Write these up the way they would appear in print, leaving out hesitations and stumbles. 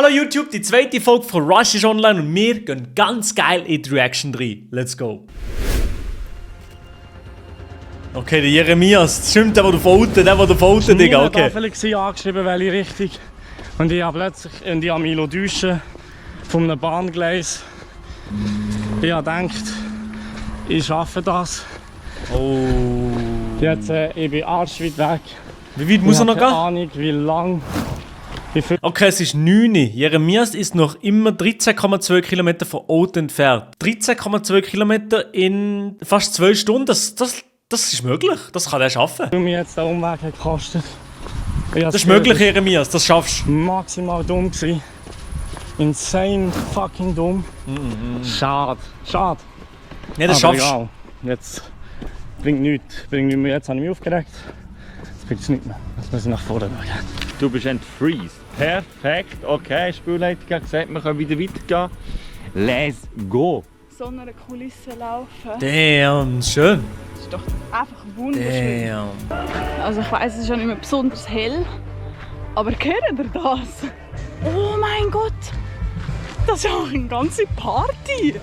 Hallo YouTube, die zweite Folge von Rush ist online und wir gehen ganz geil in die Reaction rein. Let's go. Okay, der Jeremias, das stimmt, der Foto, Digga, okay. Ich war angeschrieben, welche Richtung. Und ich habe plötzlich in die Amilo Duschen von einem Bahngleis. Ich habe gedacht, ich schaffe das. Oh. Jetzt, ich bin arschweit weg. Wie weit muss er noch gehen? Keine Ahnung, wie lang. Okay, es ist 9 Uhr. Jeremias ist noch immer 13,2 Kilometer von Olten entfernt. 13,2 Kilometer in fast 12 Stunden, das ist möglich. Das kann er schaffen. Was mir jetzt der Umweg hat gekostet. Das ist möglich, Jeremias, das schaffst du. Maximal dumm gewesen. Insane fucking dumm. Schade. Nee, das aber schaffst du. egal. Jetzt bringt nichts. Jetzt habe ich mich aufgeregt. Jetzt bringt es nichts mehr. Jetzt muss ich nach vorne schauen. Du bist entfreezed. Perfekt, okay, Spielleitung hat gesagt, wir können wieder weitergehen. Let's go! So einer Kulisse laufen. Damn, schön. Das ist doch einfach wunderschön. Damn. Also ich weiss, es ist ja nicht mehr besonders hell, aber hört ihr das? Oh mein Gott! Das ist ja auch eine ganze Party!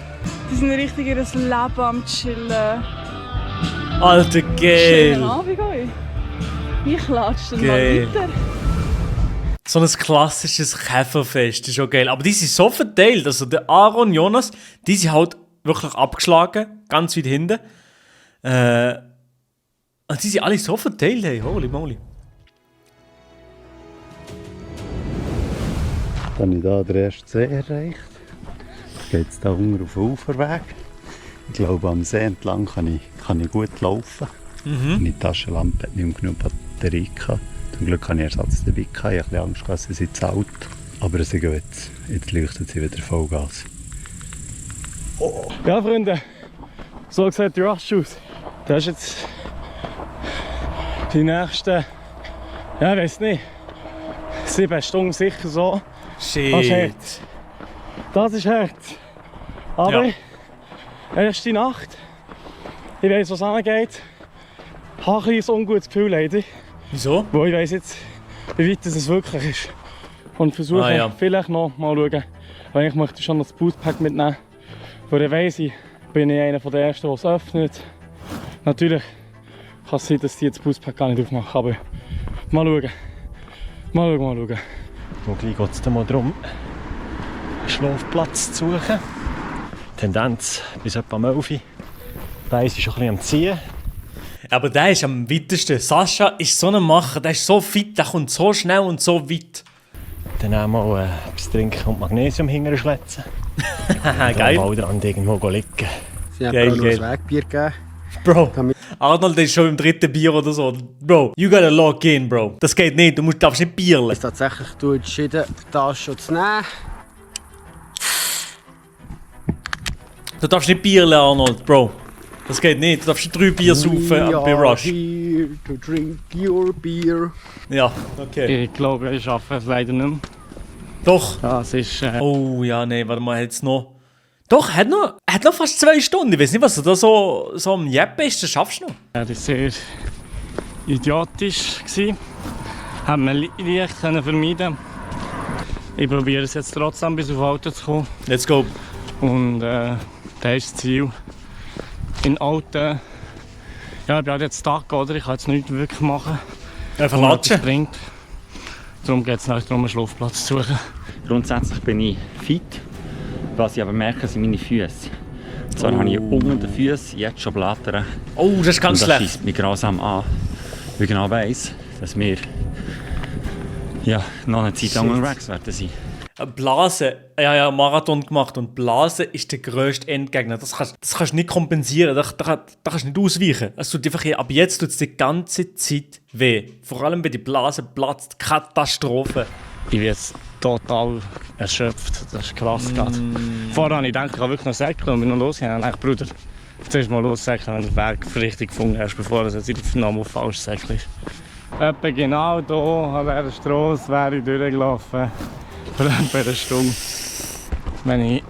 Die sind richtig ihr Leben am Chillen. Alter, geil. Schönen Abend euch. Ich klatsche dann mal Geil. weiter. So ein klassisches Käferfest ist schon geil. Aber die sind so verteilt. Also der Aaron, Jonas, die sind halt wirklich abgeschlagen. Ganz weit hinten. Und die sind alle so verteilt, hey. Holy moly. Dann habe ich hier den ersten See erreicht. Jetzt geht es hier unten auf den Uferweg. Ich glaube, am See entlang kann ich gut laufen. Meine Taschenlampe hat nicht mehr genug Batterie gehabt. Zum Glück hatte ich Ersatz dabei. Ich hatte ein bisschen Angst, dass sie sind zu alt. Aber es ist gut. Jetzt leuchtet sie wieder Vollgas. Ja, Freunde, so sieht die Rush aus. Das ist jetzt die nächsten, ja, ich weiß nicht, 7 Stunden sicher so. Shit. Das ist hart. Das ist hart. Aber Ja. erste Nacht, ich weiss, was angeht. Ich habe ein bisschen ein ungutes Gefühl, leider. Wieso? Wo ich weiss jetzt, wie weit es wirklich ist. Und versuche ja. vielleicht noch mal schauen. Weil ich möchte schon noch das Boostpack mitnehmen. Weil ich weiss, ich bin ich einer der Ersten, der es öffnet. Natürlich kann es sein, dass die das Boostpack gar nicht aufmachen. Aber mal schauen. Mal schauen. Und gleich geht es dann mal darum, einen Schlafplatz zu suchen. Tendenz bis etwa 11 Uhr. Der Eis ist schon ein bisschen am Ziehen. Aber der ist am weitesten. Sascha ist so ein Macher, der ist so fit, der kommt so schnell und so weit. Dann auch mal etwas trinken und Magnesium hinterher schletzen. Geil. Am Waldrand irgendwo liegen. Sie haben Geil, auch noch geil. ein Wegbier gegeben. Bro, Damit- Arnold ist schon im 3. Bier oder so. Bro, you gotta log in, Bro. Das geht nicht, darfst nicht bierlen. Ich habe tatsächlich entschieden, die Tasche zu nehmen. Du darfst nicht bierlen, Arnold, Bro. Das geht nicht, du darfst nicht 3 Bier saufen bei Rush. Here to drink your beer. Ja, okay. Ich glaube, ich schaffe es leider nicht mehr. Doch. Das ist... Oh ja, nee, warte mal, jetzt noch. Doch, er hat noch fast 2 Stunden. Ich weiß nicht, was er da so am Jeppen ist, das schaffst du noch. Das war sehr idiotisch. Hat man leicht vermeiden. Ich probiere es jetzt trotzdem bis auf Auto zu kommen. Let's go. Und das ist das Ziel. In Alten. Ja, ich bin halt jetzt Tag, oder? Ich kann jetzt nichts wirklich machen. Einfach was latschen. bringt. Darum geht es darum, einen Schlafplatz zu suchen. Grundsätzlich bin ich fit. Was ich aber merke, sind meine Füße. Zwar habe ich unter den Füßen jetzt schon Blattern. Oh, das ist ganz Und das schlecht. scheisst mich grausam an. Weil ich genau weiss, dass wir ja, noch eine Zeit lang unterwegs werden sein. Blasen, ja, Marathon gemacht und Blasen ist der grösste Endgegner. Das kannst du nicht kompensieren, da kannst du nicht ausweichen. Es tut einfach, ab jetzt tut es die ganze Zeit weh. Vor allem, wenn die Blase platzt, Katastrophe. Ich bin jetzt total erschöpft. Das ist krass gerade. Vorher habe ich gedacht, ich habe wirklich noch Säckchen und bin noch losgegangen. Ich dachte, Bruder, zuerst mal lossäckeln, wenn du den Weg richtig gefunden hast, bevor es jetzt wieder nochmal falsch Säckchen ist. Etwa genau hier an dieser Strasse wäre ich durchgelaufen. Für etwa eine Stunde. Wenn ich...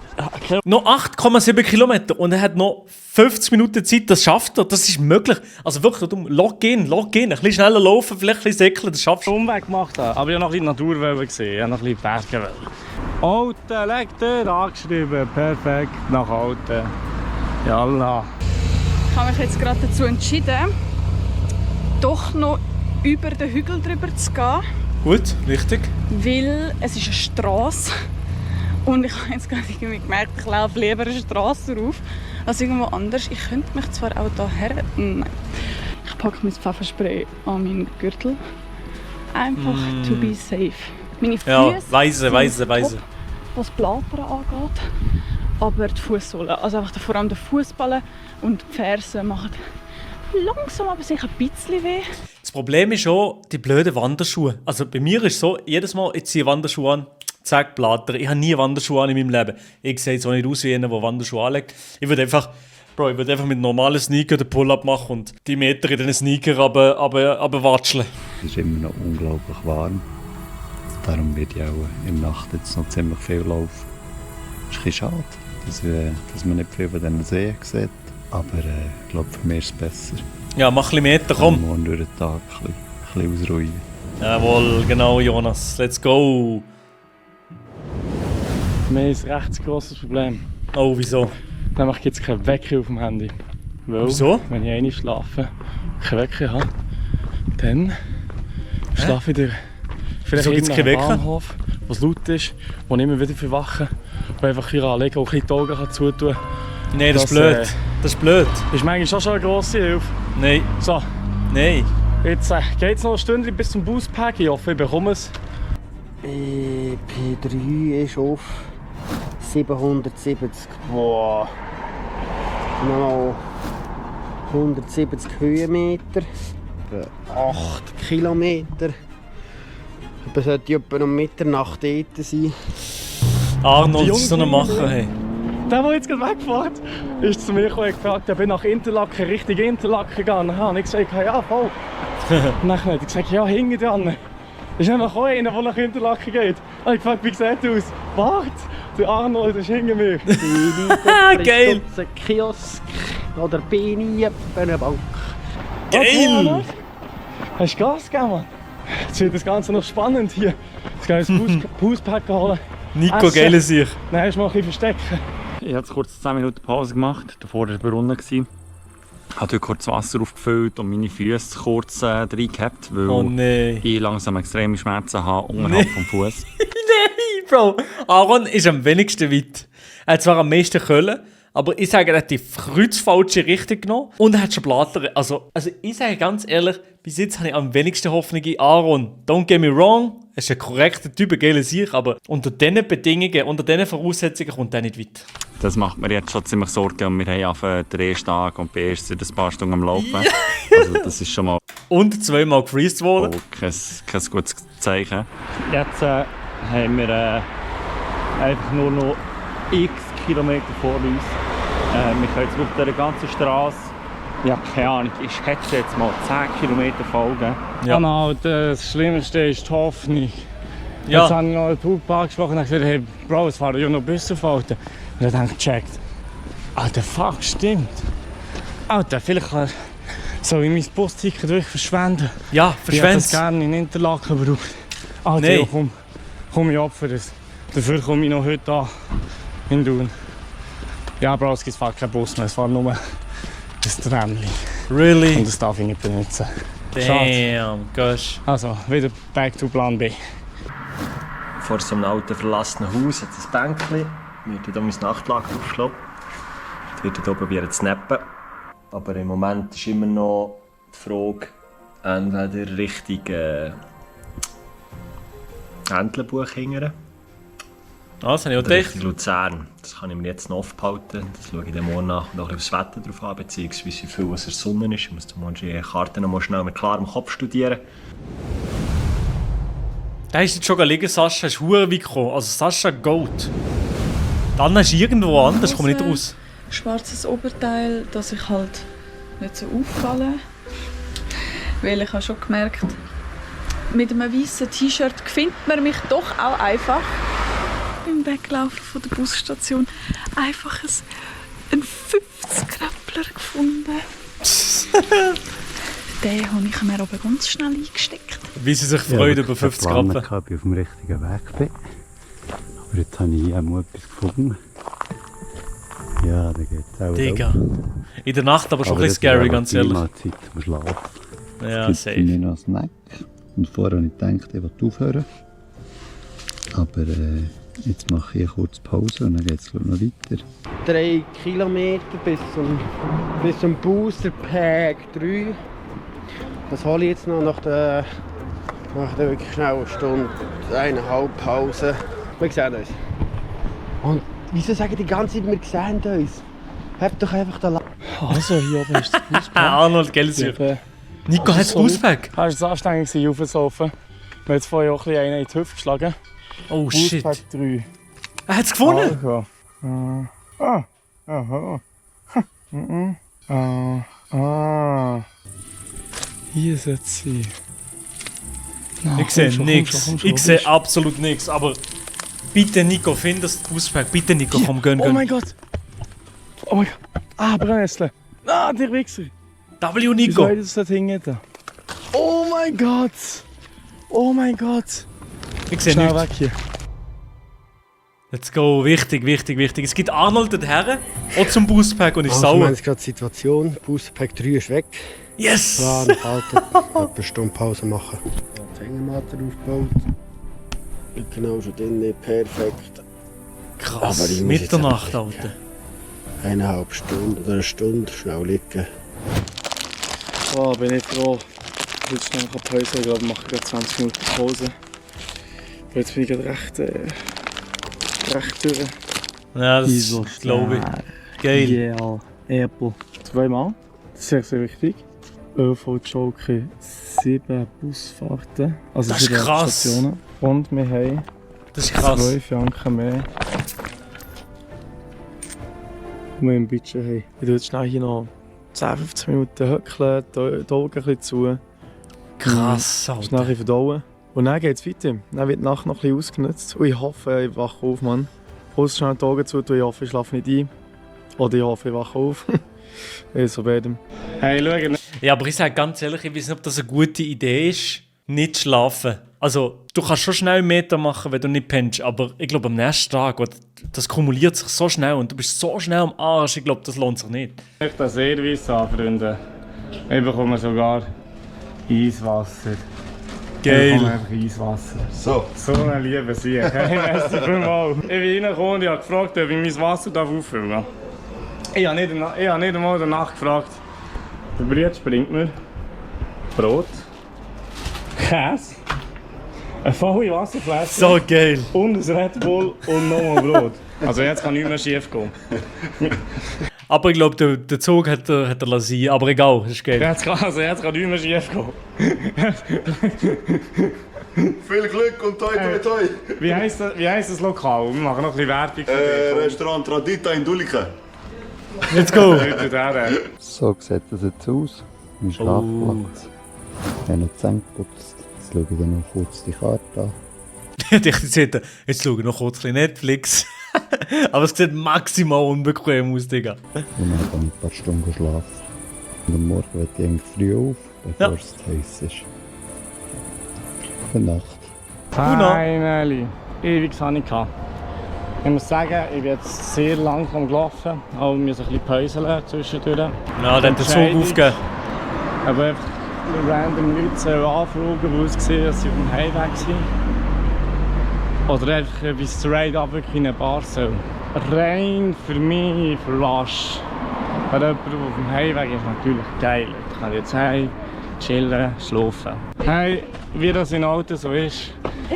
Noch 8,7 Kilometer und er hat noch 50 Minuten Zeit, das schafft er, das ist möglich. Also wirklich, log in, ein bisschen schneller laufen, vielleicht ein bisschen säckeln, das schaffst du. Umweg gemacht habe, aber ich habe noch ein bisschen die Natur gesehen, ich habe noch ein bisschen Berge wollen. Alten, leg dir angeschrieben. Perfekt, nach Alten. Jalla. Ich habe mich jetzt gerade dazu entschieden, doch noch über den Hügel drüber zu gehen, Gut, richtig. weil es ist eine Straße und ich habe jetzt gerade irgendwie gemerkt, ich laufe lieber eine Straße rauf als irgendwo anders. Ich könnte mich zwar auch hierher... Nein. Ich packe mein Pfefferspray an meinen Gürtel. Einfach to be safe. Meine Füße Ja, weise. sind top, was Blatern angeht. Aber die Fußsohle, also einfach vor allem der Fußballen und die Fersen machen langsam aber sicher ein bisschen weh. Das Problem ist auch die blöden Wanderschuhe. Also bei mir ist es so, jedes Mal, ich ziehe Wanderschuhe an, zack, Blatter. Ich habe nie Wanderschuhe an in meinem Leben. Ich sehe jetzt auch nicht aus wie einer, der Wanderschuhe anlegt. Ich würde einfach mit normalen Sneakern den Pull-up machen und die Meter in den Sneaker aber watscheln. Es ist immer noch unglaublich warm. Darum wird ich auch in der Nacht jetzt noch ziemlich viel laufen. Es ist ein bisschen schade, dass man nicht viel von diesen Seen sieht. Aber ich glaube, für mich ist es besser. Ja, mach ein bisschen Meter, komm. Morgen durch den Tag ein bisschen ausruhen. Jawohl, genau, Jonas. Let's go. Wir haben ein recht grosses Problem. Oh, wieso? Nämlich gibt es keinen Wecker auf dem Handy. Weil, Wieso? wenn ich einmal schlafe, keinen Wecker habe, dann schlafe ich Wieso gibt's keinen Wecker? Bahnhof, wo es laut ist, wo ich immer wieder verwache, wo ich einfach hier anlegen und ein bisschen die Augen zutun kann. Nein, das ist blöd. Das ist blöd. Ist manchmal schon eine grosse Hilfe. Nein, So, nein. jetzt geht es noch ein Stündchen bis zum Buspack. Ich hoffe, ich bekomme es. P3 ist auf 770. Boah. Noch 170 Höhenmeter. 8 Kilometer. Ich sollte etwa um Mitternacht dort sein. Arnold ist so ein Macher, hey. Der jetzt gerade wegfährt, ist zu mir gekommen und gefragt, ob ich nach Interlaken, Richtung Interlaken gehe. Dann habe ich gesagt, ja voll. Und dann hat er gesagt, ja, hinten dran. Ist einfach auch einer, der nach Interlaken geht. Und ich gefragt, wie sieht er aus? Warte, der Arnold ist hinter mir. Geil. Kiosk oder Beni, eine Bank. Geil! Hast du Gas gegeben, Mann? Jetzt wird das Ganze noch spannend hier. Jetzt gehe ich das Buspack holen. Nico, Essen. geile sich. Nein, hast du mal ein bisschen verstecken. Ich habe jetzt kurz 10 Minuten Pause gemacht. Davor war der Brunnen. Ich habe hier kurz Wasser aufgefüllt und meine Füße kurz reingehabt, weil Oh nein. ich langsam extreme Schmerzen habe unterhalb vom Fuß. Nein, Bro. Aaron ist am wenigsten weit. Er hat zwar am meisten Köln, aber ich sage, er hat die kreuzfalsche Richtung genommen und er hat schon Blatter. Also ich sage ganz ehrlich, bis jetzt habe ich am wenigsten Hoffnung in Aaron. Don't get me wrong, er ist ein korrekter Typ, ein geiler Sieg, aber unter diesen Bedingungen, unter diesen Voraussetzungen kommt er nicht weit. Das macht mir jetzt schon ziemlich Sorgen und wir haben auf den ersten Tag und bei erst seit ein paar Stunden am Laufen. Also das ist schon mal Und zweimal gefreezed worden. kein gutes Zeichen. Jetzt haben wir einfach nur noch x Kilometer vor uns. Wir können jetzt auf dieser ganzen Straße, ja keine Ahnung, ich schätze jetzt mal 10 Kilometer folgen. Ja. Arnold, das Schlimmste ist die Hoffnung. Ja. Jetzt habe ich noch den Tupac angesprochen und gesagt, hey Bro, es fahren ja noch Busse auf Alten. Und dann habe ich gecheckt, Alter, fuck, stimmt. Alter, vielleicht soll ich mein Busticket wirklich verschwenden. Ja, Ich hätte das verschwänzt. gerne in Interlaken gebraucht. Alter, Nein. ja, komm ich opfer das. Dafür komme ich noch heute an in Thun. Ja, Bro, es gibt keinen Bus mehr, es fährt nur das Tramli. Really? Und das darf ich nicht benutzen. Schade. Damn, gosh. Also, wieder back to Plan B. Vor so einem alten verlassenen Haus hat es ein Bänkchen. Ich werde hier mein Nachtlager aufschlagen. Ich werde hier probieren zu snappen. Aber im Moment ist immer noch die Frage, entweder Richtung Entlebuch hingern. Das habe ich auch Oder gedacht. Richtung Luzern. Das kann ich mir jetzt noch aufbehalten. Das schaue ich dann morgen nach und auch das Wetter drauf an, beziehungsweise wie viel was in der Sonne ist. Ich muss morgen die Karte noch mal schnell mit klarem Kopf studieren. Da ist jetzt schon liegen, Sascha ist verdammt weit gekommen. Also Sascha Goat. Dann ist irgendwo anders, komme ich nicht raus. Schwarzes Oberteil, dass ich halt nicht so auffalle. Weil ich habe schon gemerkt, mit einem weißen T-Shirt findet man mich doch auch einfach im Weglaufen von der Busstation einfach einen 50-Krempler gefunden. Den habe ich mir aber ganz schnell eingesteckt. Wie sie sich freut über 50 Rappen. Rappen. Ich auf dem richtigen Weg bin. Aber jetzt habe ich hier auch etwas gefunden. Ja, da geht es auch. Digga. In der Nacht aber schon ein bisschen das scary, ist ganz aber ehrlich. immer Zeit zum Schlafen. Ja, Jetzt gibt es safe. noch einen Snack. Und vorher habe ich gedacht, ich will aufhören. Aber jetzt mache ich eine kurze Pause und dann geht es noch weiter. 3 Kilometer bis zum Booster Pack 3. Das hole ich jetzt noch nach der wirklich schnellen Stunde, 1,5 Pause. Wir sehen uns. Und wieso sagen die ganze Zeit, wir sehen uns? Habt doch einfach den Also, hier oben ist das Buspack. Arnold Gelsier. Nico hat das Buspack. Es war anstrengend, aufzusaufen. Wir haben jetzt vorher auch ein bisschen einen in die Hüfte geschlagen. Oh shit. Buspack 3. Er hat es gefunden. Hier sollte es sein. Ich sehe nichts. Ich sehe absolut nichts. Aber bitte, Nico, find das Buspack. Bitte, Nico, komm, gönn. Oh mein Gott! Oh mein Gott! Ah, Brennnessel! Ah, der Wichser! W, Wie Nico. soll ich das dort hingehen? Oh mein Gott! Oh mein Gott! Ich sehe Schnell nichts. weg hier. Let's go. Wichtig, wichtig, wichtig. Es gibt Arnold dorthin, auch zum Buspack und ich Also, wir sauer. haben jetzt gerade die Situation, Booster Pack 3 ist weg. Yes! Plan halten, etwa eine Stunde Pause machen. Die Hängematte aufgebaut. Genau schon drin, perfekt. Aber Krass. ich muss jetzt Mitternacht, einfach Alter. 1,5 Stunden oder eine Stunde schnell liegen. Oh, bin ich froh. Ich will schnell Pause. Ich glaube, ich mache gerade 20 Minuten Pause. Aber jetzt bin ich gerade recht durch. Ja, das glaube ich. Geil. Yeah, Apple. 2-mal. Das ist sehr, sehr wichtig. ÖV-Jockey 7 Busfahrten. Also Das ist 7 krass. Stationen. Und wir haben Das ist krass. 2 Franken mehr. Und wir im Budget haben. Ich tue jetzt schnell hier noch 10-15 Minuten hückeln, die Augen ein bisschen zu. Krass, Schnell ein Alter. bisschen verdauen. Und dann geht es weiter. Dann wird die Nacht noch ein bisschen ausgenutzt. Und ich hoffe, ich wache auf, Mann. Pulse schnell die Augen zu, und ich hoffe, ich schlafe nicht ein. Oder ich hoffe, ich wache auf. So beidem. Hey, schau. Ja, aber ich sage ganz ehrlich, ich weiß nicht, ob das eine gute Idee ist, nicht zu schlafen. Also, du kannst schon schnell einen Meter machen, wenn du nicht pennst, aber ich glaube, am nächsten Tag, das kumuliert sich so schnell und du bist so schnell am Arsch, ich glaube, das lohnt sich nicht. Ich den Service an, Freunde. Ich bekomme sogar Eiswasser. Ich bekomme einfach Eiswasser. So eine liebe Sieg. Hey, merci vielmals. Ich bin reingekommen und ich habe gefragt, ob ich mein Wasser auffüllen darf. Ich habe nicht einmal danach gefragt. Der Brüder bringt mir Brot, Käse, eine volle Wasserflasche So geil. und ein Red Bull und nochmal Brot. Also jetzt kann nichts mehr schief gehen. Aber ich glaube, der Zug hat er lassen, aber egal, das ist geil. Jetzt kann nichts mehr schief gehen. Viel Glück und toi toi toi. Wie heisst das Lokal? Wir machen noch ein bisschen Werbung für dich. Restaurant Tradita in Dulliken. Let's go. Leute da. So sieht das jetzt aus. Mein Schlafplatz. Ich habe noch die Zähne geputzt. Jetzt schaue ich dann noch kurz die Karte an. Jetzt schaue ich noch kurz ein bisschen Netflix. Aber es sieht maximal unbequem aus, Digga. Und dann kann ich ein paar Stunden schlafen. Und am Morgen werde ich eigentlich früh auf, bevor es zu heiß ist. Gute Nacht. Finally. Ewig habe ich gehabt. Ich muss sagen, ich bin jetzt sehr langsam gelaufen, aber wir müssen ein bisschen Pause zwischendurch. Ja, dann hat der Zug Entscheidung. aufgegeben. Aber einfach random Leute anfragen, die ausgesehen dass sie auf dem Heimweg sind. Oder einfach bis straight up wirklich in eine Bar soll. Rein für mich, für Lasch. Bei jemandem, der auf dem Heimweg ist, natürlich geil. Ich kann jetzt heim, chillen, schlafen. Hey, wie das in Autos so ist,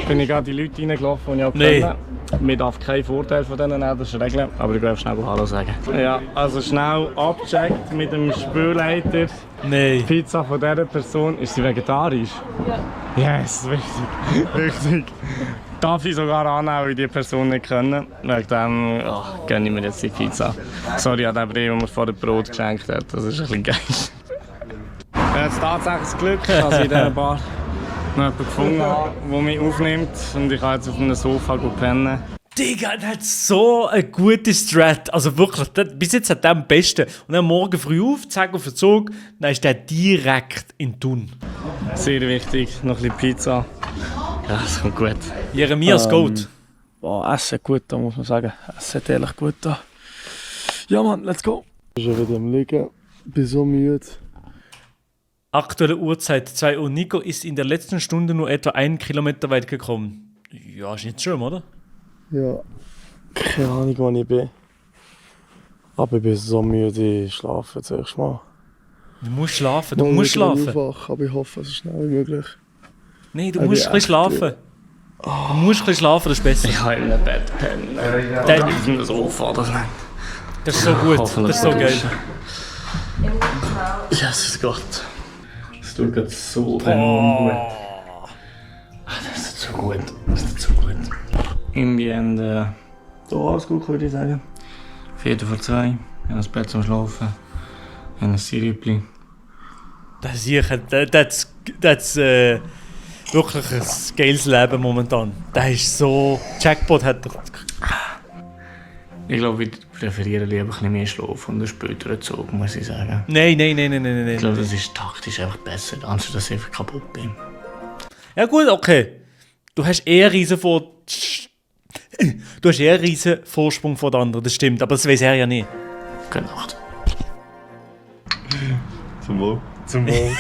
bin ich gerade die Leute reingelaufen, die ich auch kenne. Man darf keinen Vorteil von denen nehmen, das ist eine Regel. Aber ich will schnell Hallo sagen. Ja, also schnell abgecheckt mit dem Spürleiter. Nein. Die Pizza von dieser Person, ist sie vegetarisch? Ja. Yes, wichtig. Wichtig. Darf ich sogar annehmen, weil ich die Person nicht können. Wegen dem gönne ich mir jetzt die Pizza. Sorry an den Brief, den mir vor dem Brot geschenkt hat. Das ist ein bisschen geil. Ich habe jetzt tatsächlich das Glück, dass ich in dieser Bar noch jemanden gefunden habe, der mich aufnimmt. Und ich kann jetzt auf einem Sofa pennen. Digga, der hat so eine gute Strat. Also wirklich, bis jetzt hat der am besten. Und dann morgen früh auf, zack auf den Zug, dann ist der direkt in Thun. Sehr wichtig, noch ein bisschen Pizza. Ja, das kommt gut. Jeremias Goat. Boah, Essen hat gut da, muss man sagen. Essen hat ehrlich gut da. Ja Mann, let's go. Ich bin schon wieder am Liegen, bin so müde. Aktuelle Uhrzeit 2 Uhr. Nico ist in der letzten Stunde nur etwa 1 Kilometer weit gekommen. Ja, ist nicht schlimm, oder? Ja, keine Ahnung, wo ich bin. Aber ich bin so müde, ich schlafe jetzt erstmal. Du musst schlafen, du musst schlafen. Aufwachen, aber ich hoffe, es ist schnell wie möglich. Nein, du musst ein bisschen schlafen. Du musst ein bisschen schlafen, das ist besser. Ich habe in einem Bett pennen. Auf dem Sofa, das nicht. Das ist so gut, das ist so geil. Jesus Gott. Es tut gerade so enorm gut. Das ist so gut. Das ist so gut. Irgendwie da alles gut, würde ich sagen. 2:45. Ich habe das Bett zum Schlafen. Ich habe ein Sirupli. Das ist wirklich ein geiles Leben momentan. Das ist so... Jackpot hat er. Ich glaube, ich präferiere lieber ein bisschen mehr Schlaf und einen späteren Zug, muss ich sagen. Nein. Ich glaube, das ist taktisch einfach besser, anstatt dass ich einfach kaputt bin. Ja gut, okay. Du hast eher einen riesen Vorsprung vor den anderen, das stimmt. Aber das weiß er ja nicht. Gute Nacht. Zum Wohl. Zum Wohl.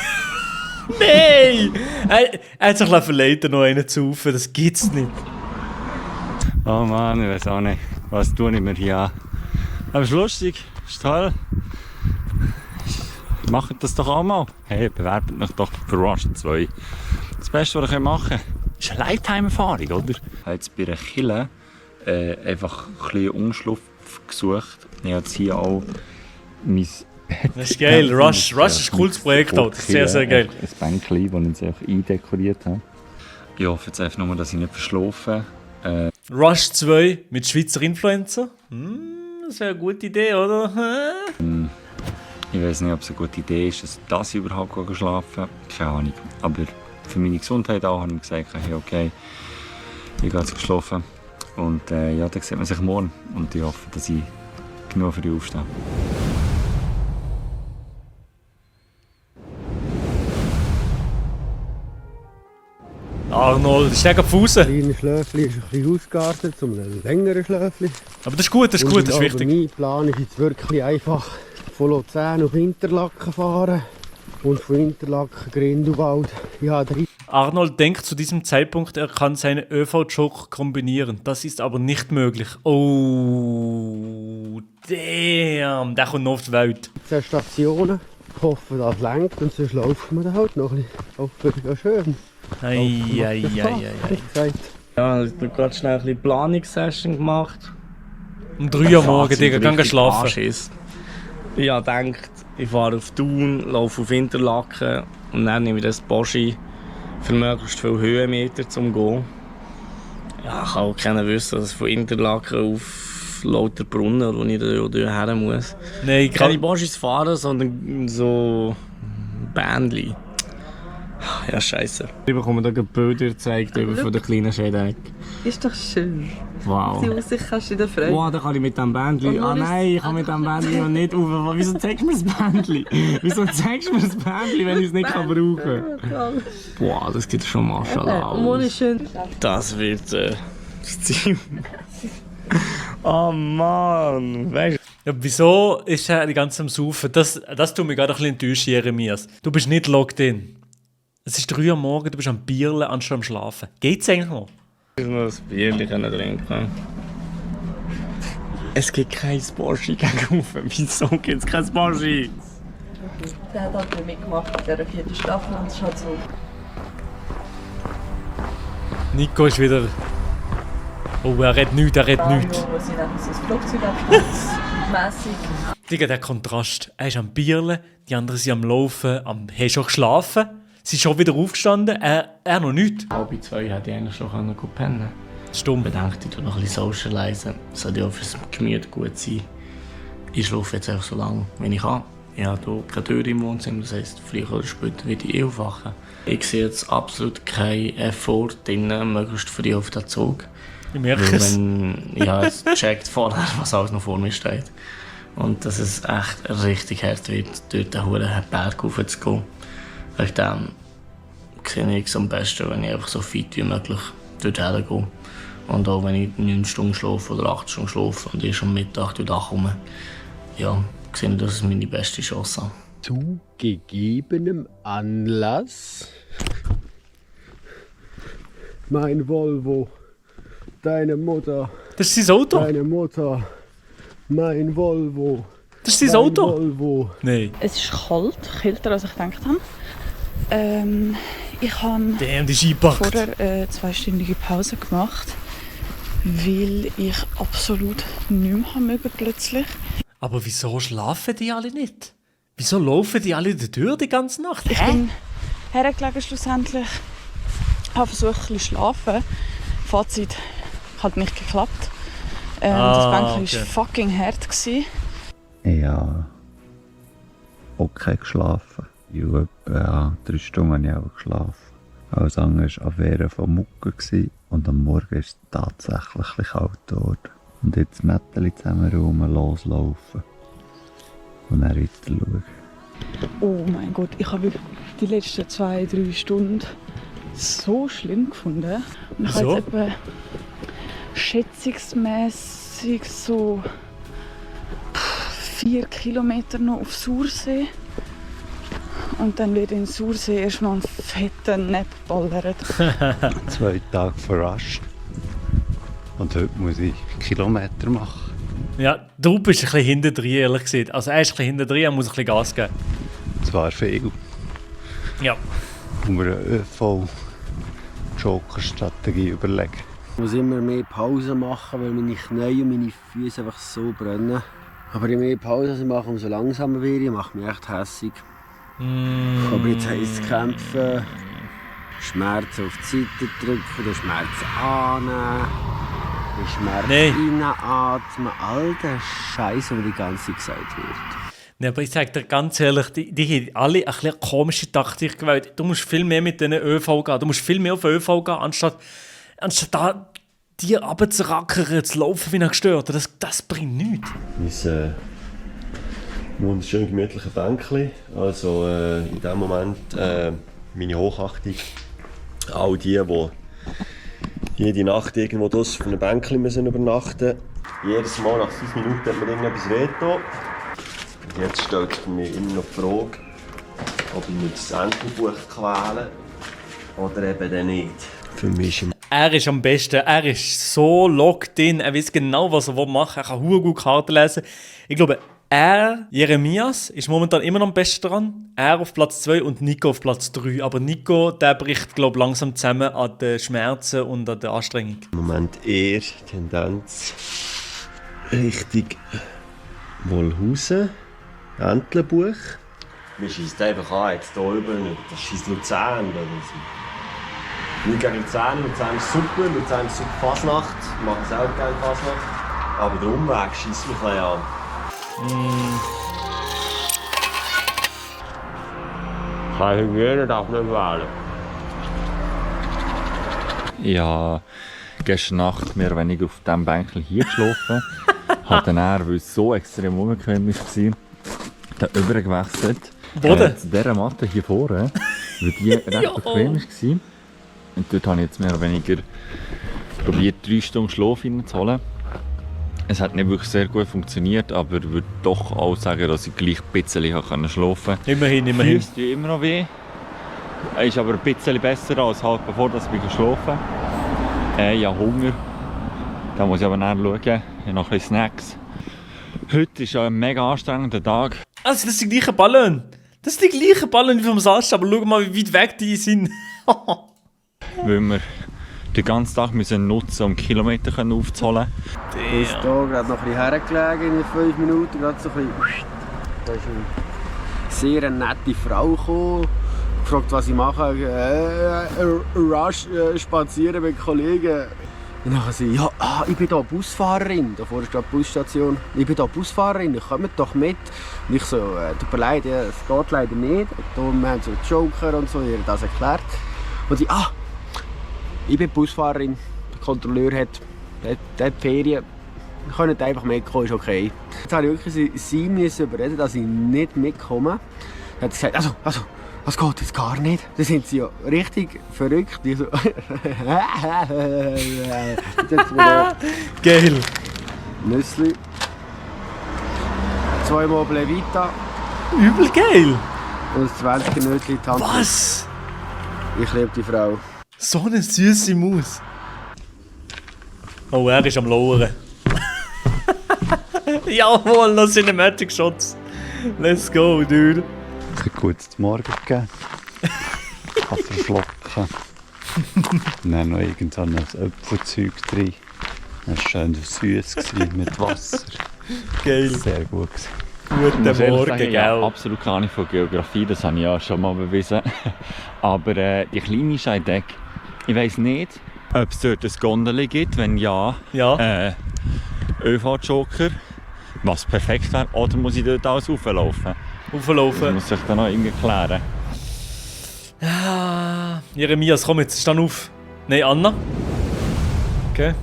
Nein! Er hat sich verleiten, noch einen zu rufen. Das gibt's nicht. Oh Mann, ich weiß auch nicht, was tue ich mir hier an. Aber es ist lustig, es ist toll. Macht das doch auch mal. Hey, bewerbt euch doch für Rush 2. Das Beste, was ihr machen könnt, ist eine Lifetime-Erfahrung, oder? Ich habe jetzt bei einer Kille einfach ein bisschen Umschlupf gesucht. Ich habe jetzt hier auch mein Das ist geil. Rush ist ein cooles Projekt. Das ist sehr, sehr geil. Ein Bänkchen, das ich einfach eindekoriert habe. Ich hoffe jetzt einfach nur, dass ich nicht verschlafe. Rush 2 mit Schweizer Influencer. Das wäre eine gute Idee, oder? Ich weiß nicht, ob es eine gute Idee ist, dass ich überhaupt schlafen. Keine Ahnung. Aber für meine Gesundheit auch habe ich gesagt, hey, okay, ich gehe jetzt schlafen. Und ja, dann sieht man sich morgen. Und ich hoffe, dass ich genug für die aufstehe. Arnold, steig auf Fuß. Das kleine Schläfchen ist ein bisschen ausgeartet zu einem längeren Schläfchen. Aber das ist gut, das ist gut, das ist wichtig. Mein Plan ist jetzt wirklich einfach von Luzern auf Interlaken fahren und von Interlaken Grindelwald. Ja, Arnold denkt zu diesem Zeitpunkt, er kann seine ÖV-Jog kombinieren. Das ist aber nicht möglich. Oh, damn, der kommt noch auf die Welt. 10 Stationen. Ich hoffe, das lenkt und sonst laufen wir dann halt noch ein bisschen. Hoffentlich schön. Ei. Ja, ich habe gerade schnell ein bisschen Planungssession gemacht. Um 3 Uhr morgens, Digga, geh schlafen. Ich habe gedacht, ich fahre auf Thun, laufe auf Interlaken und dann nehme ich das Boschi für möglichst viele Höhenmeter zum Gehen. Ja, ich kann auch keiner wissen, dass ich von Interlaken auf Lauterbrunnen, wo ich da her muss. Nein, Ich kann nicht Boschis fahren, sondern so Bändli. Ja, scheiße. Ich bekomme da Bilder gezeigt von der kleinen Scheidegg. Ist doch schön. Wow. Die Aussicht kannst du dir freuen. Wow, da kann ich mit dem Bändli. Ah nein, ich kann mit dem Bändli noch nicht rauf. Wieso zeigst du mir das Bändli? Wieso zeigst du mir das Bändli, wenn ich es nicht brauchen kann? Wow, das geht schon Maschallah aus. Schön. Das wird das Ziel. Oh Mann, weißt du? Ja, wieso ist er die ganze Zeit am Saufen? Das tut mich gerade ein bisschen enttäuschen, Jeremias. Du bist nicht logged in. Es ist 3 Uhr morgens, du bist am Bierle anstatt am Schlafen. Geht's eigentlich noch? Ich muss noch ein Bierchen trinken. Es gibt kein Boschi gegenüber. Wieso gibt es kein Boschi? Der hat halt mitgemacht in dieser 4. Staffel und es ist halt so. Nico ist wieder... Oh, er redet nichts, Wo sie dann so ein Flugzeug abstürzt, Digga, der Kontrast. Er ist am Bierle, die anderen sind am Laufen, haben schon geschlafen. Sie ist schon wieder aufgestanden, er noch nicht. 1:30 hätte ich eigentlich schon pennen können. Stumm. Ich bedenke, ich tue noch ein bisschen socialisen. Das sollte ja auch fürs Gemüt gut sein. Ich schlafe jetzt einfach so lange, wie ich kann. Ich habe hier keine Tür im Wohnzimmer, das heisst, früher oder später werde ich aufwachen. Ich sehe jetzt absolut keinen Effort drin, möglichst früh auf den Zug. Ich merke es. Ich habe jetzt gecheckt vorher, was alles noch vor mir steht. Und dass es echt richtig hart wird, dort den hohen Berg raufzugehen. Wegen dem sehe ich es am besten, wenn ich einfach so fit wie möglich dort hergehe. Und auch wenn ich 9 Stunden schlafe oder 8 Stunden schlafe und ich am Mittag wieder komme, ja, sehe ich, dass es meine beste Chance habe. Zu gegebenem Anlass. Mein Volvo, deine Mutter. Das ist sein Auto? Deine Mutter, mein Volvo. Das ist sein Auto? Volvo. Nein. Es ist kalt, kälter als ich gedacht habe. Ich habe Damn, die ist eingepackt. vorher eine 2-stündige Pause gemacht, weil ich absolut nicht mehr mögen plötzlich. Aber wieso schlafen die alle nicht? Wieso laufen die alle in der Tür die ganze Nacht? Ich bin hergelegen schlussendlich, habe versucht ein bisschen zu schlafen. Fazit hat nicht geklappt. Das Bänkchen war fucking hart. Ja, okay geschlafen. Ja, etwa 3 Stunden habe ich auch geschlafen. Alles andere war Affäre von Mucke und am Morgen ist es tatsächlich ein bisschen kalt geworden. Und jetzt Mätteli zusammen loslaufen und dann weiter schauen. Oh mein Gott, ich habe die letzten 2-3 Stunden so schlimm gefunden. Und ich habe jetzt etwa schätzungsmässig so 4 Kilometer noch auf Sursee. Und dann wird in Sursee erstmal ein fetter Nap ballern. 2 Tage verrascht. Und heute muss ich Kilometer machen. Ja, der Rupp ist ein bisschen hinten drin, ehrlich gesagt. Also er ist ein bisschen hinten drin, er muss ein bisschen Gas geben. Zwar viel. Ja. Und wir eine ÖV-Joker-Strategie überlegen. Ich muss immer mehr Pause machen, weil meine Knie und meine Füße einfach so brennen. Aber je mehr Pause ich mache, umso langsamer werde ich. Macht mich echt hässig. Aber jetzt heisst es kämpfen, Schmerzen auf die Seite drücken, den Schmerz annehmen, den Schmerz reinatmen, all der Scheiß, der die ganze Zeit gesagt wird. Ja, aber ich sage dir ganz ehrlich, die haben alle ein bisschen komische Taktik gewählt. Du musst viel mehr mit den ÖV gehen, du musst viel mehr auf den ÖV gehen, anstatt da die runterzurackern, zu laufen wie ein Gestörter. Das bringt nichts. Mein wunderschön gemütliche Bänkchen. Also in dem Moment meine Hochachtung. All die jede Nacht irgendwo draussen auf einem Bänkchen müssen übernachten. Jedes Mal nach 5 Minuten hat man irgendetwas wehgetan. Jetzt stellt sich mir immer noch die Frage, ob ich mich das Entenbuch quäle oder eben dann nicht. Für mich ist er ist am besten, er ist so locked in, er weiß genau, was er machen will, er kann verdammt gut Karten lesen. Ich glaube, Jeremias, ist momentan immer noch am besten dran. Er auf Platz 2 und Nico auf Platz 3. Aber Nico, der bricht, glaube ich, langsam zusammen an den Schmerzen und an der Anstrengung. im Moment eher Tendenz Richtung Wolhusen, Entlebuch. Wir schießen einfach an, jetzt hier oben, das schießt Luzern. Nicht gegen Luzern, Luzern ist super, Luzern ist super Fasnacht. Ich mache es auch gerne Fasnacht. Aber der Umweg schießt mich ein bisschen an. Keine Hygiene darf nicht wählen. Ich habe gestern Nacht mehr oder weniger auf diesem Bänkchen hier geschlafen. Habe dann, weil es so extrem unbequem war, dann übergewechselt. Wo denn? Zu dieser Matte hier vorne, weil die recht bequem war. Und dort habe ich jetzt mehr oder weniger probiert, 3 Stunden Schlaf reinzuholen. Es hat nicht wirklich sehr gut funktioniert, aber ich würde doch auch sagen, dass ich gleich ein bisschen schlafen konnte. Immerhin. Füße tun immer noch weh. Es ist aber ein bisschen besser als halt bevor ich schlafen. Ich habe Hunger. Da muss ich aber nachschauen. Ich habe noch ein bisschen Snacks. Heute ist ein mega anstrengender Tag. Also, das sind die gleichen Ballen. Das sind die gleichen Ballen wie vom Samstag, aber schau mal, wie weit weg die sind. Weil wir den ganzen Tag müssen nutzen, um Kilometer aufzuholen. Ich ist hier gerade noch ein bisschen hergelegen in 5 Minuten. Gerade so ein bisschen. Da ist eine sehr nette Frau gekommen, gefragt, was ich mache. Rush spazieren mit Kollegen. Und dann sie, ja, ich bin hier Busfahrerin. Da vorne ist gerade die Busstation. Ich bin hier Busfahrerin, kommt doch mit. Und ich so, tut mir leid, es geht leider nicht. Und wir haben so Joker und so, ihr hat das erklärt. Und sie, ich bin Busfahrerin. Der Kontrolleur hat Ferien. Wir können einfach mitkommen, ist okay. Jetzt habe ich wirklich sie überreden, dass ich nicht mitkomme. Dann hat sie gesagt, also, das geht jetzt gar nicht. Da sind sie ja richtig verrückt. Die so Geil. Nüssli. 2 Mal Blevita Übel geil. und ein 20 Nötchen Tante. Was? Ich liebe die Frau. So eine süße Maus. Oh, er ist am Lauern. Jawohl, noch Cinematic Shots. Let's go, dude. Ein gutes Morgen gegeben. Ich habe verschlucken. Und dann noch irgend so ein Äpfelzeug drin. Das war schön süß mit Wasser. Geil. Sehr gut gewesen. Guten Morgen, Ich habe gell? absolut keine Ahnung von Geografie, das habe ich ja schon mal bewiesen. Aber die kleine Scheideck, ich weiss nicht, ob es dort ein Gondel gibt, wenn ja, Ja. ÖV-Joker, was perfekt wäre, oder muss ich dort alles rauflaufen? Das Auflaufen. muss ich dann noch irgendwie klären. Ah, Jeremias, komm jetzt, stand auf. Nein, Anna. Okay.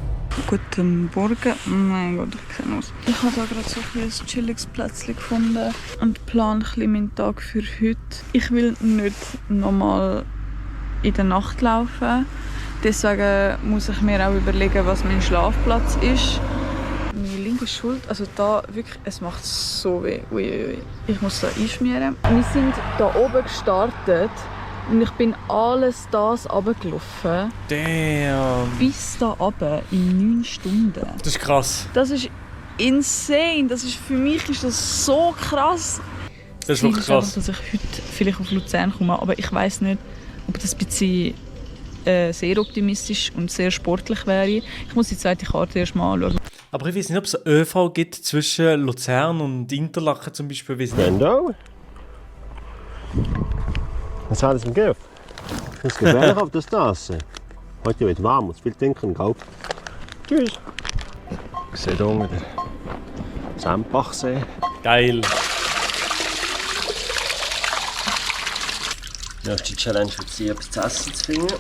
Guten Morgen. Oh mein Gott, ich sehe aus. Ich habe da gerade so ein chilliges Plätzchen gefunden und plane meinen Tag für heute. Ich will nicht nochmal in der Nacht laufen. Deswegen muss ich mir auch überlegen, was mein Schlafplatz ist. Meine linke Schulter, also da wirklich, es macht so weh. Ui. Ich muss da einschmieren. Wir sind da oben gestartet und ich bin alles das runtergelaufen. Damn. Bis da runter in 9 Stunden. Das ist krass. Das ist insane. Für mich ist das so krass. Das ist Ziel wirklich einfach, krass. dass ich heute vielleicht auf Luzern komme, aber ich weiss nicht, ob das ein bisschen sehr optimistisch und sehr sportlich wäre. Ich muss die zweite Karte erst mal anschauen. Aber ich weiß nicht, ob es ÖV gibt zwischen Luzern und Interlaken zum Beispiel. Ich weiss nicht. Brando? Was hat es im Griff? Es ist gefährlich auf der Straße. Heute wird warm, muss viel trinken, gell? Tschüss. Ich sehe hier unten den Sempachsee. Geil. Die nächste Challenge wird sein, etwas zu essen zu finden.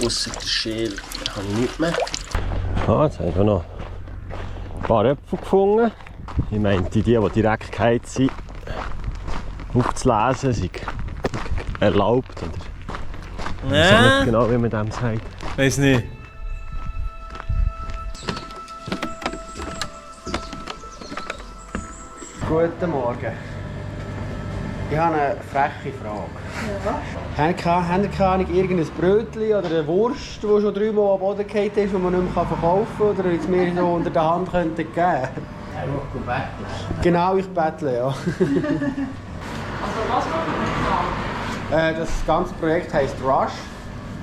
Ausser der Schäl habe ich nichts mehr. Ah, jetzt haben wir noch ein paar Äpfel gefunden. Ich meinte, die direkt geheizt sind, aufzulesen, sind erlaubt. Oder ich weiß auch nicht genau, wie man dem sagt. Weiß nicht. Guten Morgen. Ich habe eine freche Frage. Ja. Haben ihr keine Ahnung, irgendein Brötchen oder eine Wurst, die schon 3 Mal am Boden gefallen ist, die man nicht mehr verkaufen kann? Oder jetzt mir so unter der Hand könnte geben? Ja, du bettelst. Genau, ich bettle, ja. Also was macht ihr? Das ganze Projekt heisst Rush.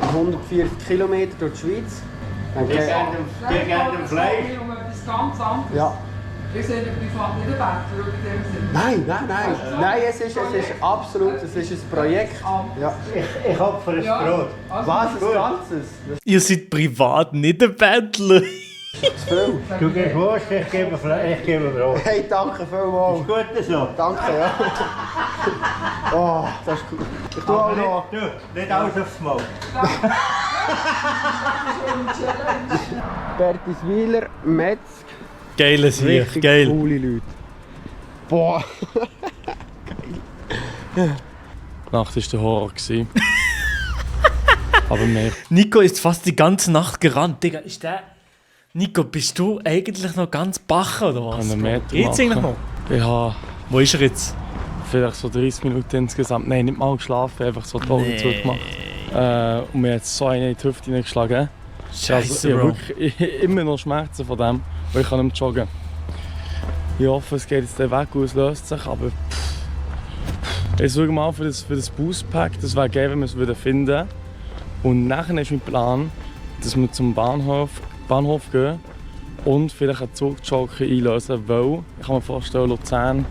140 Kilometer durch die Schweiz. Die geben dem Fleisch? Das ganz anderes. Ja. Wir sind ja privat nicht ein Bettler in dem Sinne. Nein, es ist absolut, es ist ein Projekt. Ja. Ich opfere ein Brot. Was, ein Ganzes? Ihr seid privat nicht ein Bettler. Du gehst Wurst, ich gebe Brot. Hey, danke vielmals. Ist gut so? Danke, ja. Oh, das ist gut. Ich tue auch noch. Nicht alles aufs Maul. Bertiswiler, Metzg. Geile Sieg, Richtig geil. coole Leute. Boah. Die Nacht war der Horror. Aber mehr. Nico ist fast die ganze Nacht gerannt. Digga, ist der... Nico, bist du eigentlich noch ganz bacher oder was? Kann einen Meter Geht's eigentlich noch? Ja, Wo ist er jetzt? vielleicht so 30 Minuten insgesamt. Nein, nicht mal geschlafen, einfach so die Augen zugemacht. Und mir hat so eine in die Hüfte geschlagen. Scheiße, ich habe Bro. wirklich immer noch Schmerzen von dem, weil ich kann nicht mehr joggen. Ich hoffe, es geht jetzt den Weg aus, löst sich, aber ich suche mal für das Boostpack, das wäre geil, wenn wir es finden würden. Und nachher ist mein Plan, dass wir zum Bahnhof gehen und vielleicht einen Zugjoker einlösen, weil ich kann mir vorstellen, Luzern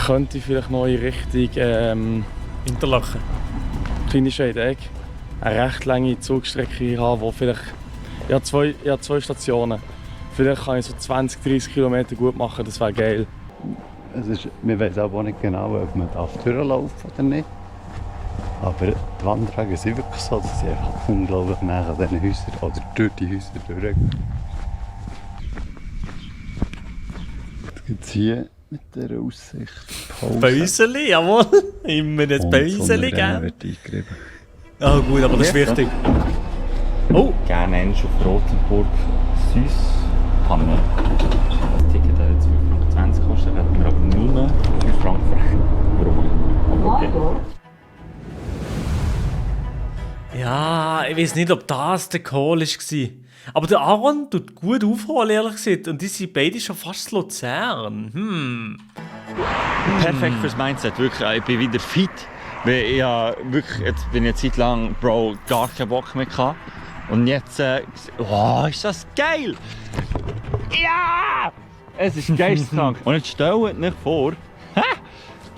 könnte vielleicht noch in Richtung Interlaken. Kleine Scheideck eine recht lange Zugstrecke haben, wo vielleicht... Ich habe zwei Stationen. Vielleicht kann ich so 20-30 Kilometer gut machen, das wäre geil. Wir wissen auch nicht genau, ob man durchlaufen darf oder nicht. Aber die Wanderwege sind wirklich so, dass sie einfach unglaublich nah an diesen Häusern oder durch die Häuser durchgehen. Jetzt gibt es hier mit der Aussicht. Pause. Bäuseli, jawohl. Immer ein Bäuseli, gell? wird eingerieben. Ah gut, aber das ist wichtig. Oh! Gerne einst auf Rotenburg Süß Panne. Das Ticket hat jetzt 5,20 Franken gekostet, hat mir aber nur 5 Franken frei. Warum? Aber okay. Ja, ich weiß nicht, ob das der Call war. Aber der Aaron tut gut aufholen, ehrlich gesagt. Und die sind beide schon fast Luzern. Perfekt fürs Mindset, wirklich. Ich bin wieder fit. Weil ich wirklich, jetzt bin ich eine Zeit lang, Bro, gar keinen Bock mehr gehabt. Und jetzt, oh, ist das geil! Ja! Es ist geisteskrank. Und jetzt stellt euch vor,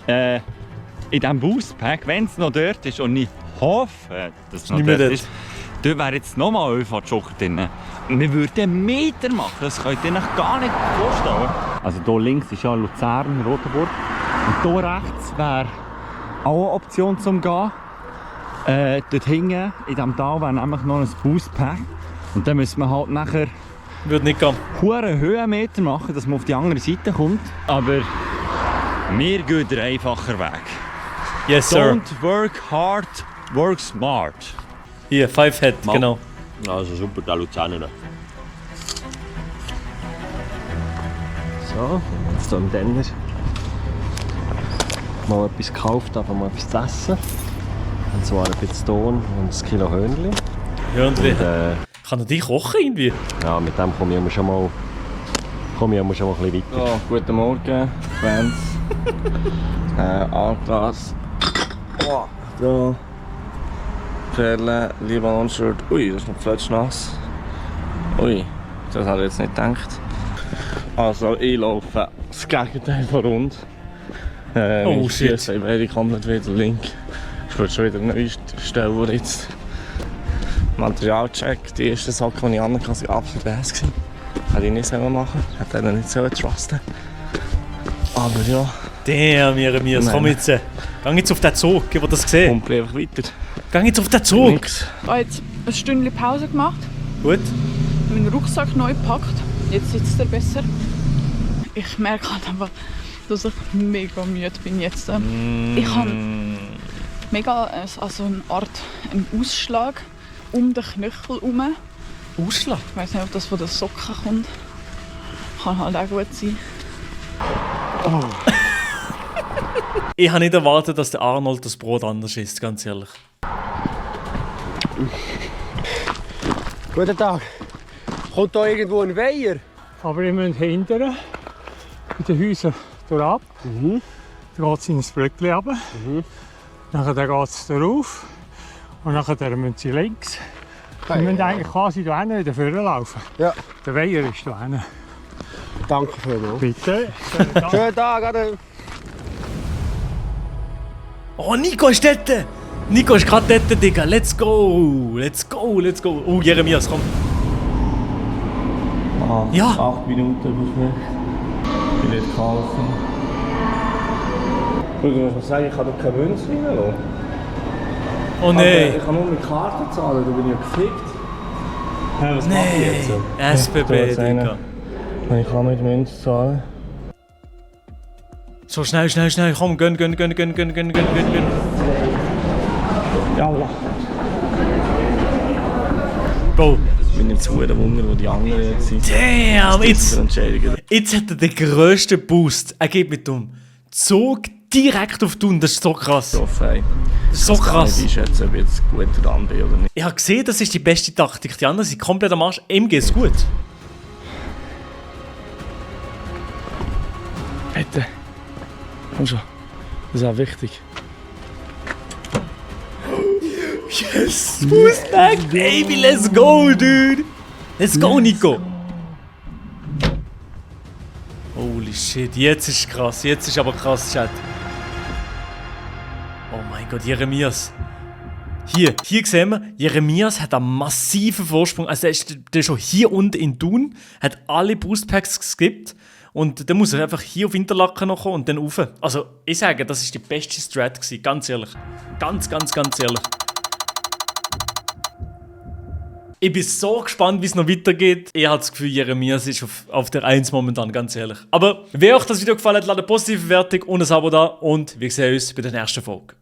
in diesem Boostpack, wenn es noch dort ist, und ich hoffe, dass es noch dort ist, dort wäre jetzt nochmal Ölfahrt-Joker drin. Wir würden einen Meter machen, das könnt ihr euch gar nicht vorstellen. Also hier links ist ja Luzern, Rotenburg. Und hier rechts wäre auch eine Option zum Gehen. Dort hinten, in diesem Tal, wäre nämlich noch ein Boostpack. Und dann müssen wir halt nachher würde nicht gehen. Hohe Höhenmeter machen, dass man auf die andere Seite kommt. Aber wir gehen den einfachen Weg. Yes, sir. Don't work hard, work smart. Hier, 5 Head, genau. Also super, der Luzerner. So, jetzt hier im Denner. Mal etwas gekauft, aber mal etwas zu essen. Und zwar ein bisschen Ton und ein Kilo Hörnli. Hörnli? Kann er dich kochen irgendwie? Ja, mit dem komme ich immer schon mal ein bisschen weiter. Ja, guten Morgen, Fans. Altglas. Oh, da. Perle, Libanon-Shirt. Ui, das ist noch flutschnass. Ui, das habe ich jetzt nicht gedacht. Also, ich laufe das Gegenteil von rund. Oh shit. Ich bin komplett wieder link. Ich würde schon wieder eine neue Stelle, wo jetzt Materialcheck, die ersten Sachen, die ich anhatte, waren absolut ass. Hätte ich nicht selber machen, hätte ich nicht selber trusten. Aber ja. Damn, Jeremias, komm jetzt. Geh jetzt auf den Zug, ich will das sehen. Kommt einfach weiter. Geh jetzt auf den Zug. Nix. Ich habe jetzt ein Stündchen Pause gemacht, Gut. meinen Rucksack neu gepackt. Jetzt sitzt er besser. Ich merke halt einfach, dass ich mega müde bin jetzt. Ich habe mega also eine Art einen Ausschlag um den Knöchel herum. Ausschlag? Ich weiß nicht, ob das von den Socken kommt. Kann halt auch gut sein. Oh. Ich habe nicht erwartet, dass der Arnold das Brot anders isst, ganz ehrlich. Guten Tag. Kommt da irgendwo ein Weiher? Aber wir müssen hindern, bei den Häusern durchab. Dann geht es in ein Brückchen runter. Dann geht es darauf. Und dann müssen sie links. Wir müssen eigentlich quasi hier hinten wieder vorlaufen. Ja. Der Weiher ist hier hinten. Danke vielmals. Bitte. Schönen Tag, ade. Oh, Nico ist dort! Nico ist gerade dort, Digga. Let's go! Let's go, let's go! Oh, Jeremias, komm. Ah, Ja. 8 Minuten Aufmerk. Ich bin nicht gekauft. Ich muss sagen, ich kann doch keine Münze reinlassen. Oh nein! Ich kann nur mit Karte zahlen, da bin ich ja gefickt. Ja, was mache ich jetzt? SBB, Digga. Ich kann mit Münze zahlen. So, schnell, komm, gönn. Jalla. Bro. Ich bin jetzt sehr Wunder, wo die anderen sind. Damn, jetzt hat er den grössten Boost. Er geht mit dem Zug direkt auf Thun, das ist so krass. So fein. Das ist so krass. Ich schätze, ob ich jetzt gut dran bin oder nicht. Ich habe gesehen, das ist die beste Taktik. Die anderen sind komplett am Arsch. Ihm geht's gut. Bitte. Komm schon. Das ist auch wichtig. Yes! Boostback, baby, let's go, dude! Let's go, Nico! Holy shit, jetzt ist krass. Jetzt ist aber krass, Chat. Oh mein Gott, Jeremias. Hier sehen wir, Jeremias hat einen massiven Vorsprung. Also der ist schon hier unten in Thun, hat alle Boostpacks geskippt. Und dann muss er einfach hier auf Interlaken noch kommen und dann rauf. Also ich sage, das war die beste Strat gewesen, ganz ehrlich. Ganz ehrlich. Ich bin so gespannt, wie es noch weitergeht. Ich habe das Gefühl, Jeremias ist auf der 1 momentan, ganz ehrlich. Aber wenn euch das Video gefallen hat, lasst eine positive Bewertung und ein Abo da und wir sehen uns bei der nächsten Folge.